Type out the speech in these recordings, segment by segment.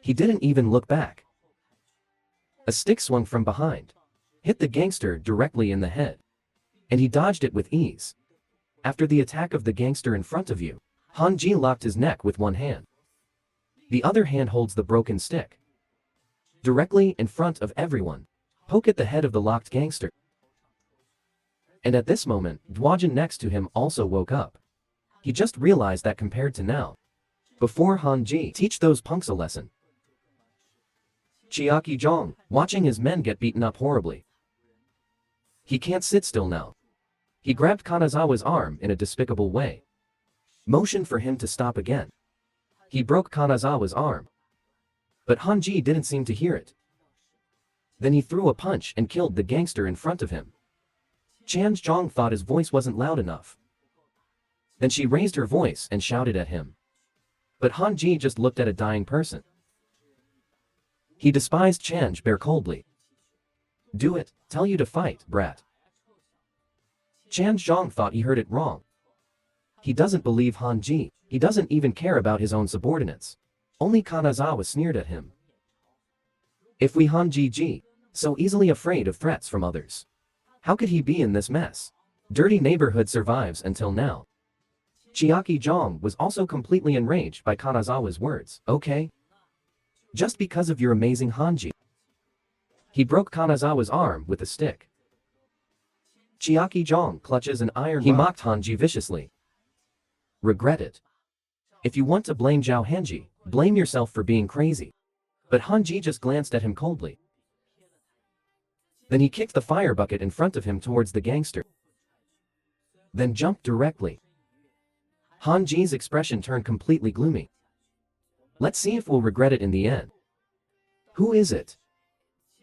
He didn't even look back. A stick swung from behind, hit the gangster directly in the head, and he dodged it with ease. After the attack of the gangster in front of you, Han Ji locked his neck with one hand. The other hand holds the broken stick. Directly in front of everyone, poke at the head of the locked gangster. And at this moment, Dwajin next to him also woke up. He just realized that compared to now, before Han Ji teach those punks a lesson. Chiaki Zhong, watching his men get beaten up horribly. He can't sit still now. He grabbed Kanazawa's arm in a despicable way. Motioned for him to stop again. He broke Kanazawa's arm. But Han Ji didn't seem to hear it. Then he threw a punch and killed the gangster in front of him. Chan Zhong thought his voice wasn't loud enough. Then she raised her voice and shouted at him. But Han Ji just looked at a dying person. He despised Chan Bear coldly. Do it, tell you to fight, brat. Chan Zhong thought he heard it wrong. He doesn't believe Han Ji, he doesn't even care about his own subordinates. Only Kanazawa sneered at him. If we Han Ji, so easily afraid of threats from others. How could he be in this mess? Dirty neighborhood survives until now. Chiaki Zhong was also completely enraged by Kanazawa's words. Okay? Just because of your amazing Hanji. He broke Kanazawa's arm with a stick. Chiaki Zhong clutches an iron rod. He mocked Hanji viciously. Regret it. If you want to blame Zhao Hanji, blame yourself for being crazy. But Hanji just glanced at him coldly. Then he kicked the fire bucket in front of him towards the gangster. Then jumped directly. Hanji's expression turned completely gloomy. Let's see if we'll regret it in the end. Who is it?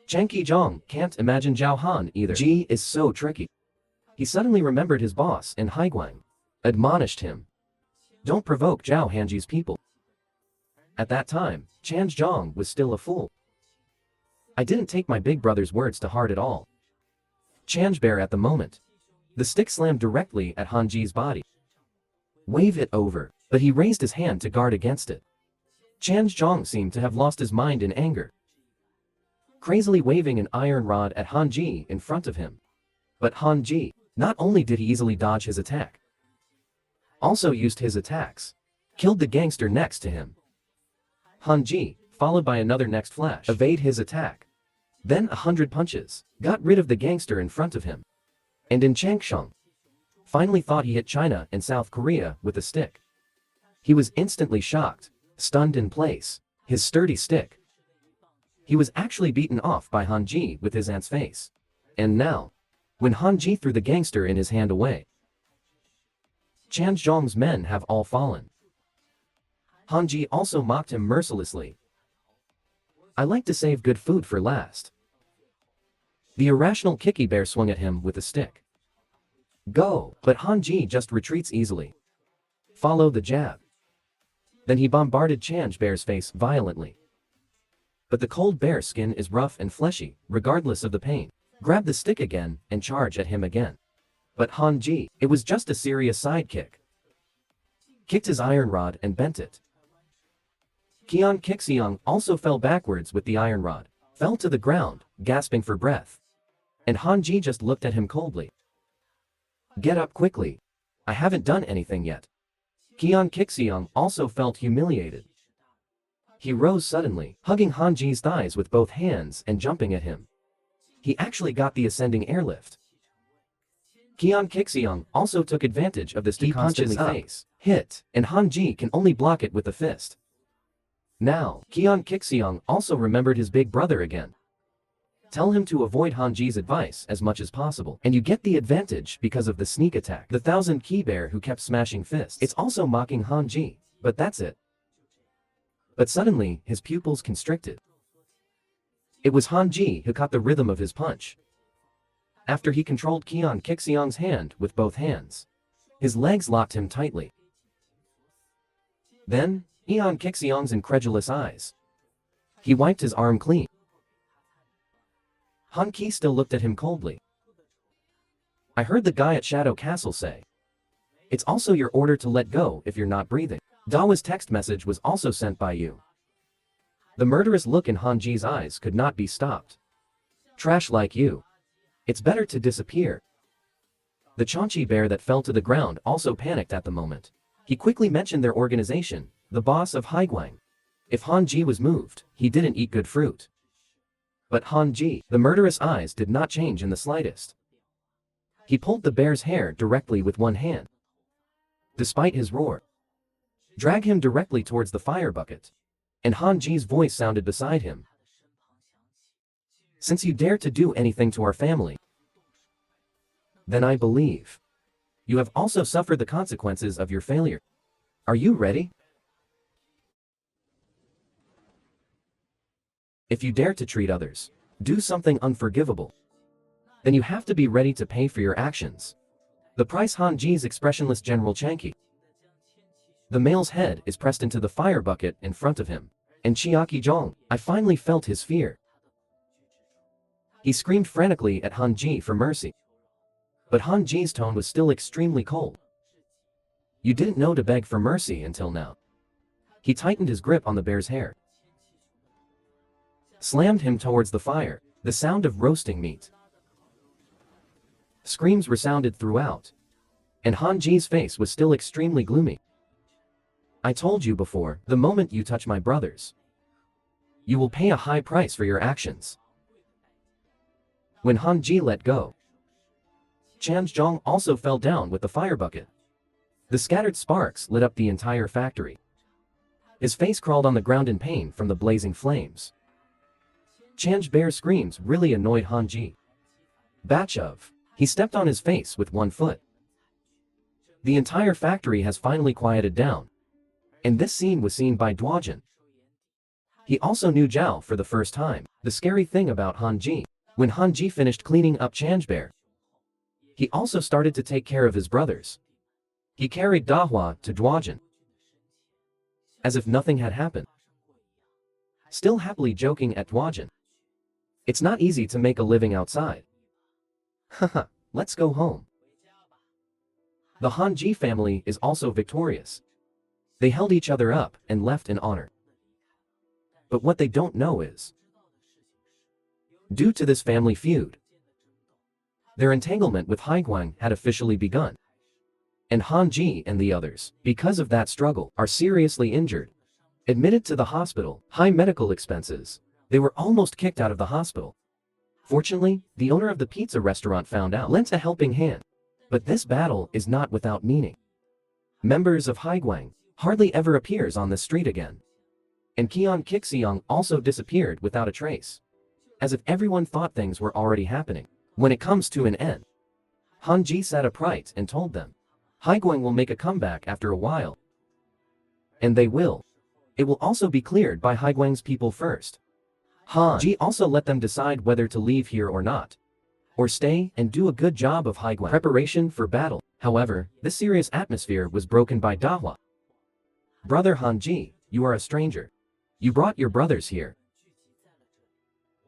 Changqi Zhong can't imagine Zhao Han either. Ji is so tricky. He suddenly remembered his boss and Haiguang admonished him. Don't provoke Zhao Hanji's people. At that time, Chan Zhong was still a fool. I didn't take my big brother's words to heart at all. Changebear at the moment. The stick slammed directly at Hanji's body. Wave it over, but he raised his hand to guard against it. Chan Zhong seemed to have lost his mind in anger. Crazily waving an iron rod at Hanji in front of him. But Hanji, not only did he easily dodge his attack, also used his attacks, killed the gangster next to him. Hanji, followed by another next flash, evade his attack. Then 100 punches, got rid of the gangster in front of him. And in Changshan, finally thought he hit China and South Korea with a stick. He was instantly shocked, stunned in place, his sturdy stick. He was actually beaten off by Hanji with his aunt's face. And now, when Hanji threw the gangster in his hand away, Chan Zhong's men have all fallen. Hanji also mocked him mercilessly. I like to save good food for last. The irrational Kiki Bear swung at him with a stick. Go, but Hanji just retreats easily. Follow the jab. Then he bombarded Chan Bear's face violently. But the cold bear skin is rough and fleshy, regardless of the pain. Grab the stick again and charge at him again. But Hanji, it was just a serious sidekick. Kicked his iron rod and bent it. Qian Kixiang also fell backwards with the iron rod, fell to the ground, gasping for breath. And Hanji just looked at him coldly. Get up quickly. I haven't done anything yet. Qian Kixiang also felt humiliated. He rose suddenly, hugging Hanji's thighs with both hands and jumping at him. He actually got the ascending airlift. Qian Kixiang also took advantage of this to constantly face, hit, and Hanji can only block it with a fist. Now, Qian Kixiang also remembered his big brother again. Tell him to avoid Hanji's advice as much as possible, and you get the advantage because of the sneak attack. The 1000 Key Bear who kept smashing fists. It's also mocking Hanji, but that's it. But suddenly, his pupils constricted. It was Hanji who caught the rhythm of his punch. After he controlled Qian Kixiang's hand with both hands, his legs locked him tightly. Then, Qian Kixiang's incredulous eyes. He wiped his arm clean. Han Qi still looked at him coldly. I heard the guy at Shadow Castle say. It's also your order to let go if you're not breathing. Dawa's text message was also sent by you. The murderous look in Hanji's eyes could not be stopped. Trash like you. It's better to disappear. The Chonchi bear that fell to the ground also panicked at the moment. He quickly mentioned their organization, the boss of Haiguang. If Hanji was moved, he didn't eat good fruit. But Hanji, the murderous eyes did not change in the slightest. He pulled the bear's hair directly with one hand. Despite his roar, drag him directly towards the fire bucket. And Hanji's voice sounded beside him. Since you dare to do anything to our family, then I believe you have also suffered the consequences of your failure. Are you ready? If you dare to treat others, do something unforgivable, then you have to be ready to pay for your actions. The price. Hanji's expressionless General Chanqi. The male's head is pressed into the fire bucket in front of him. And Chiaki Zhong, I finally felt his fear. He screamed frantically at Hanji for mercy. But Hanji's tone was still extremely cold. You didn't know to beg for mercy until now. He tightened his grip on the bear's hair, slammed him towards the fire, the sound of roasting meat. Screams resounded throughout. And Hanji's face was still extremely gloomy. I told you before, the moment you touch my brothers, you will pay a high price for your actions. When Hanji let go, Chanzhong also fell down with the fire bucket. The scattered sparks lit up the entire factory. His face crawled on the ground in pain from the blazing flames. Chan's bear screams really annoyed Hanji. Batch of. He stepped on his face with one foot. The entire factory has finally quieted down. And this scene was seen by Duojin. He also knew Zhao for the first time. The scary thing about Hanji, when Hanji finished cleaning up Chan's bear, he also started to take care of his brothers. He carried Dahua to Duojin, as if nothing had happened. Still happily joking at Duojin. It's not easy to make a living outside. Haha, let's go home. The Hanji family is also victorious. They held each other up and left in honor. But what they don't know is, due to this family feud, their entanglement with Haiguang had officially begun. And Hanji and the others, because of that struggle, are seriously injured. Admitted to the hospital, high medical expenses. They were almost kicked out of the hospital. Fortunately, the owner of the pizza restaurant found out, lent a helping hand. But this battle is not without meaning. Members of Haiguang hardly ever appears on the street again. And Qian Kixiang also disappeared without a trace. As if everyone thought things were already happening. When it comes to an end, Hanji sat upright and told them, Haiguang will make a comeback after a while. And they will. It will also be cleared by Haiguang's people first. Hanji also let them decide whether to leave here or not. Or stay and do a good job of Haiguang preparation for battle. However, this serious atmosphere was broken by Dahua. Brother Hanji, you are a stranger. You brought your brothers here.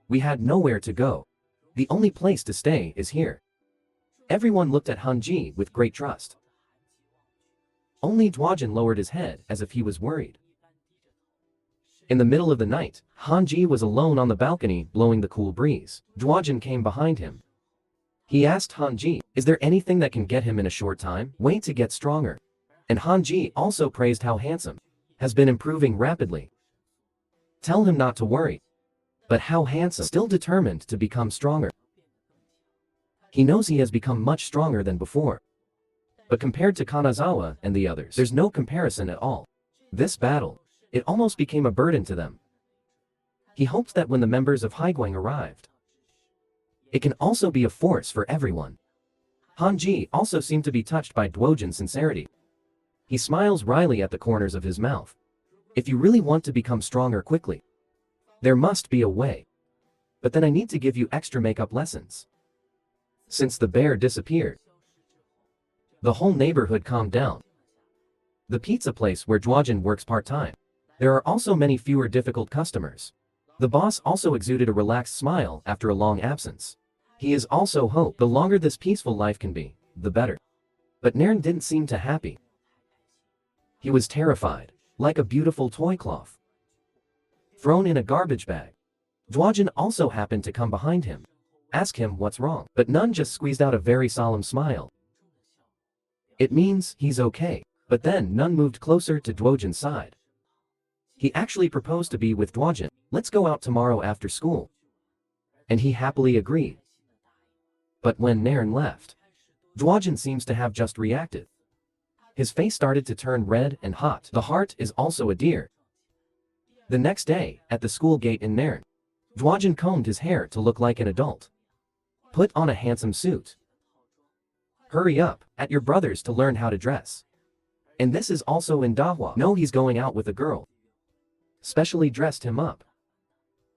We had nowhere to go. The only place to stay is here. Everyone looked at Hanji with great trust. Only Duojin lowered his head as if he was worried. In the middle of the night, Hanji was alone on the balcony blowing the cool breeze. Duojin came behind him. He asked Hanji, is there anything that can get him in a short time? Way to get stronger. And Hanji also praised how handsome has been improving rapidly. Tell him not to worry. But how handsome, still determined to become stronger. He knows he has become much stronger than before. But compared to Kanazawa and the others, there's no comparison at all. This battle, it almost became a burden to them. He hoped that when the members of Haiguang arrived, it can also be a force for everyone. Hanji also seemed to be touched by Duojin's sincerity. He smiles wryly at the corners of his mouth. If you really want to become stronger quickly, there must be a way. But then I need to give you extra makeup lessons. Since the bear disappeared, the whole neighborhood calmed down. The pizza place where Duojin works part-time, there are also many fewer difficult customers. The boss also exuded a relaxed smile after a long absence. He is also hope the longer this peaceful life can be, the better. But Nairn didn't seem too happy. He was terrified, like a beautiful toy cloth. thrown in a garbage bag. Dwajin also happened to come behind him, ask him what's wrong, but Nun just squeezed out a very solemn smile. It means he's okay. But then Nun moved closer to Dwajin's side. He actually proposed to be with Dwajin. Let's go out tomorrow after school. And he happily agreed. But when Nairn left, Dwajin seems to have just reacted. His face started to turn red and hot. The heart is also a deer. The next day, at the school gate in Nairn, Dwajin combed his hair to look like an adult. Put on a handsome suit. Hurry up, at your brother's to learn how to dress. And this is also in Dahua. No, he's going out with a girl. Specially dressed him up.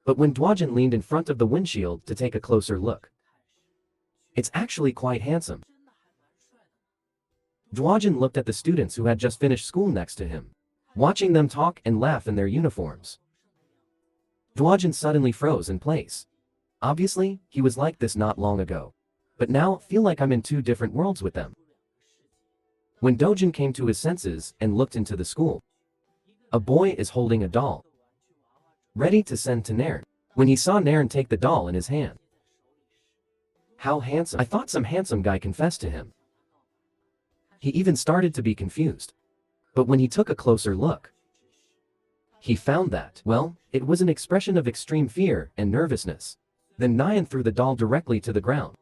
But when Dwajin leaned in front of the windshield to take a closer look, it's actually quite handsome. Dwajin looked at the students who had just finished school next to him, watching them talk and laugh in their uniforms. Dwajin suddenly froze in place. Obviously, he was like this not long ago. But now, feel like I'm in two different worlds with them. When Dojin came to his senses and looked into the school, a boy is holding a doll, ready to send to Nairn. When he saw Nairn take the doll in his hand, how handsome! I thought some handsome guy confessed to him. He even started to be confused. But when he took a closer look, he found that, well, it was an expression of extreme fear and nervousness. Then Nairn threw the doll directly to the ground.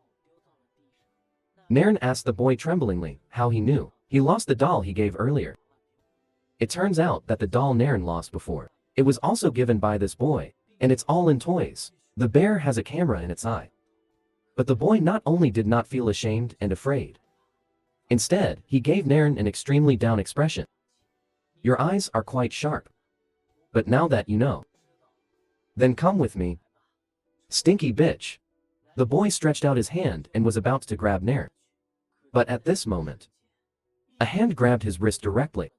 Nairn asked the boy tremblingly how he knew. He lost the doll he gave earlier. It turns out that the doll Nairn lost before, it was also given by this boy, and it's all in toys. The bear has a camera in its eye. But the boy not only did not feel ashamed and afraid. Instead, he gave Nairn an extremely down expression. Your eyes are quite sharp. But now that you know, then come with me. Stinky bitch. The boy stretched out his hand and was about to grab Nairn. But at this moment, a hand grabbed his wrist directly.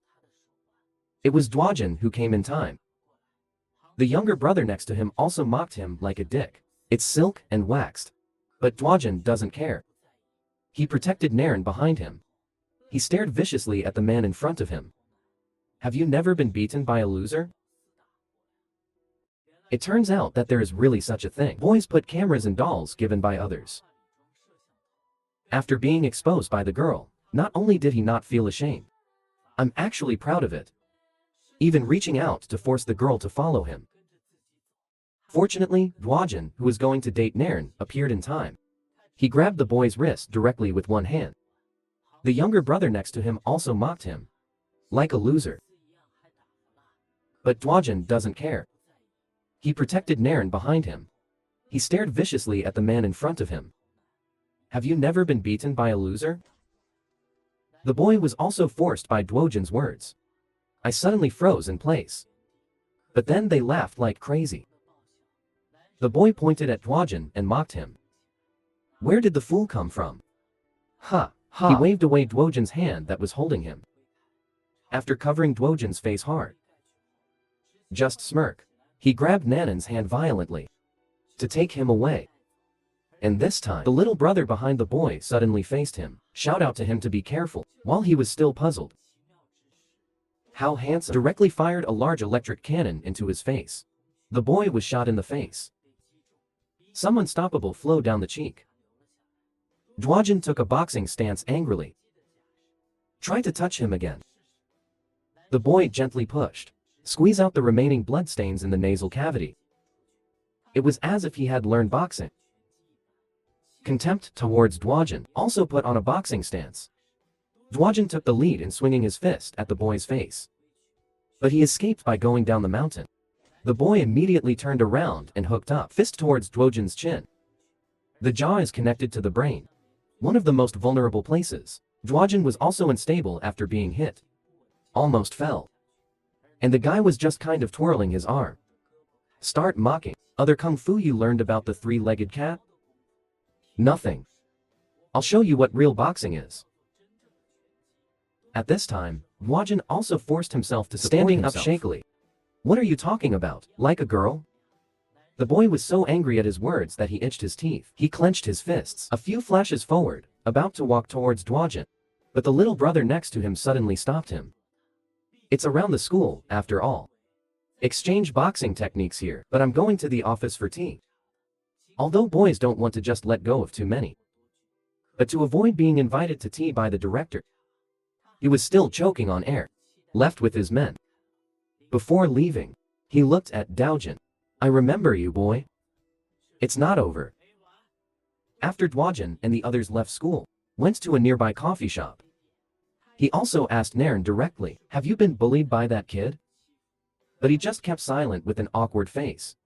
It was Dwajin who came in time. The younger brother next to him also mocked him like a dick. It's silk and waxed. But Dwajin doesn't care. He protected Nairn behind him. He stared viciously at the man in front of him. Have you never been beaten by a loser? It turns out that there is really such a thing. Boys put cameras in dolls given by others. After being exposed by the girl, not only did he not feel ashamed, I'm actually proud of it. Even reaching out to force the girl to follow him. Fortunately, Dwajin, who was going to date Nairn, appeared in time. He grabbed the boy's wrist directly with one hand. The younger brother next to him also mocked him. Like a loser. But Dwajin doesn't care. He protected Nairn behind him. He stared viciously at the man in front of him. Have you never been beaten by a loser? The boy was also forced by Dwajin's words. I suddenly froze in place. But then they laughed like crazy. The boy pointed at Dwajin and mocked him. Where did the fool come from? Ha, ha. He waved away Dwajin's hand that was holding him. After covering Dwajin's face hard. Just smirk. He grabbed Nanin's hand violently. To take him away. And this time, the little brother behind the boy suddenly faced him. Shout out to him to be careful, while he was still puzzled. How handsome. Directly fired a large electric cannon into his face. The boy was shot in the face. Some unstoppable flow down the cheek. Dwajin took a boxing stance angrily. Tried to touch him again. The boy gently pushed. Squeeze out the remaining bloodstains in the nasal cavity. It was as if he had learned boxing. Contempt towards Dwajin also put on a boxing stance. Dwajin took the lead in swinging his fist at the boy's face. But he escaped by going down the mountain. The boy immediately turned around and hooked up fist towards Dwajin's chin. The jaw is connected to the brain. One of the most vulnerable places. Dwajin was also unstable after being hit. Almost fell. And the guy was just kind of twirling his arm. Start mocking. Other kung fu you learned about the three-legged cat? Nothing. I'll show you what real boxing is. At this time, Dwajin also forced himself to support himself. Standing up shakily. What are you talking about? Like a girl? The boy was so angry at his words that he itched his teeth. He clenched his fists. A few flashes forward, about to walk towards Dwajin. But the little brother next to him suddenly stopped him. It's around the school, after all. Exchange boxing techniques here, but I'm going to the office for tea. Although boys don't want to just let go of too many. But to avoid being invited to tea by the director, he was still choking on air, left with his men. Before leaving, he looked at Daojin. I remember you, boy. It's not over. After Dwajin and the others left school, went to a nearby coffee shop. He also asked Nairn directly, have you been bullied by that kid? But he just kept silent with an awkward face.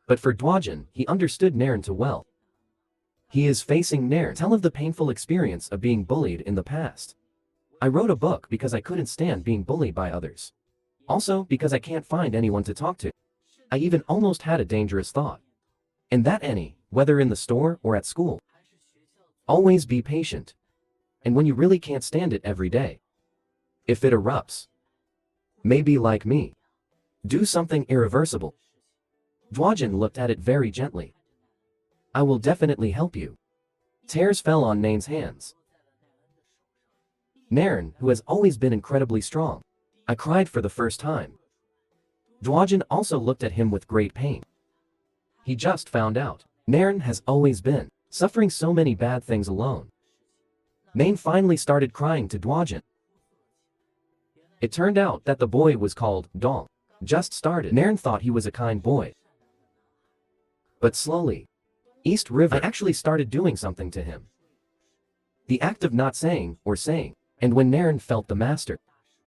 But for Dwajin, he understood Nairn too well. He is facing Nairn tell of the painful experience of being bullied in the past. I wrote a book because I couldn't stand being bullied by others. Also because I can't find anyone to talk to. I even almost had a dangerous thought. And that any, whether in the store or at school. Always be patient. And when you really can't stand it every day. If it erupts. Maybe like me. Do something irreversible. Dwajin looked at it very gently. I will definitely help you. Tears fell on Nairn's hands. Nairn, who has always been incredibly strong. I cried for the first time. Dwajin also looked at him with great pain. He just found out. Nairn has always been suffering so many bad things alone. Nairn finally started crying to Dwajin. It turned out that the boy was called Dong. Just started. Nairn thought he was a kind boy. But slowly, East River actually started doing something to him. The act of not saying or saying, and when Nairn felt the master